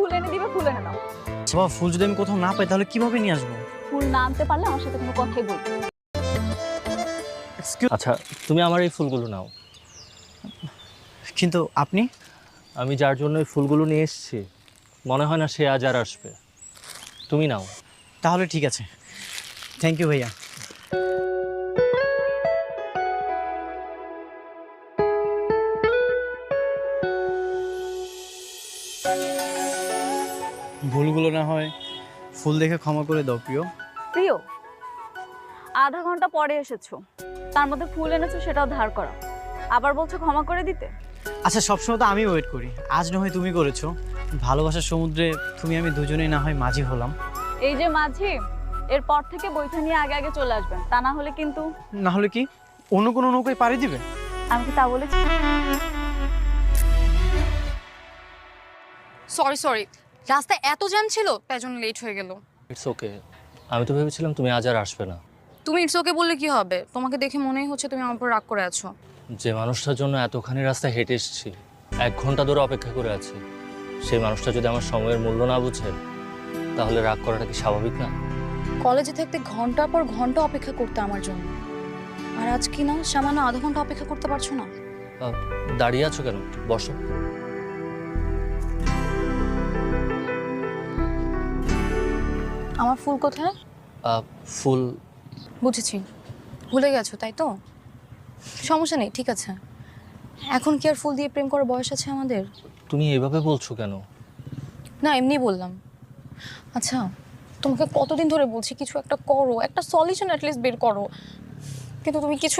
ফুল এনে দিবে, ফুল এনে দাও। বাবা ফুল যদি আমি কোথাও না পাই তাহলে কিভাবে নিয়ে আসবো? ফুল না আনতে পারলে আমার সাথে কোনো কথাই বলবে না। আচ্ছা তুমি আমার এই ফুলগুলো নাও। কিন্তু আপনি? আমি যার জন্য এই ফুলগুলো নিয়ে এসেছি মনে হয় না সে আজ আর আসবে। তুমি নাও। তাহলে ঠিক আছে, থ্যাংক ইউ ভাইয়া। ভুলগুলো না হয় ফুল দেখে ক্ষমা করে দাও প্রিয়। প্রিয়, আধা ঘন্টা পরে এসেছো, তার মধ্যে ফুল এনেছো সেটাও ধার করা, আবার বলছো ক্ষমা করে দিতে। আচ্ছা সবসময় তো আমি ওয়েট করি, আজ না হয় তুমি করেছো। ভালোবাসার সমুদ্রে তুমি আমি দুজনেই না হয় মাঝি হলাম। এই যে মাঝি, এরপর থেকে বৈঠা নিয়ে আগে আগে চলে আসবেন, তা না হলে কিন্তু। না হলে কি অন্য কোনো নৌকায় পাড়ি দিবে? আমি কি তা বলেছি? সরি রাস্তায় এত জ্যাম ছিল তাই জন্য লেট হয়ে গেল। It's okay. আমি তো ভেবেছিলাম তুমি আজ আর আসবে না। তুমি ইটস ওকে বললে কি হবে? তোমাকে দেখে মনেই হচ্ছে তুমি আমার উপর রাগ করে আছো। যে মানুষটার জন্য এতখানি রাস্তা হেঁটে এসেছি, 1 ঘন্টা ধরে অপেক্ষা করে আছি, সেই মানুষটা যদি আমার সময়ের মূল্য না বুঝে তাহলে রাগ করাটা কি স্বাভাবিক না? কলেজে থাকতে ঘন্টার পর ঘন্টা অপেক্ষা করতে আমার জন্য, আর আজ কি না সামান্য আধা ঘন্টা অপেক্ষা করতে পারছো না? দাঁড়িয়ে আছো কেন? বসো। আমার ফুল কোথায়? ফুল? বুঝেছি, ভুলে গেছো তাই তো। সমস্যা নেই, ঠিক আছে। এখন কি আর ফুল দিয়ে প্রেম করার বয়স আছে আমাদের? তুমি এভাবে বলছো কেন? না এমনি বললাম। আচ্ছা তোমাকে কতদিন ধরে বলছি কিছু একটা করো, একটা সলিউশন অ্যাটলিস্ট বের করো, কিন্তু তুমি কিছু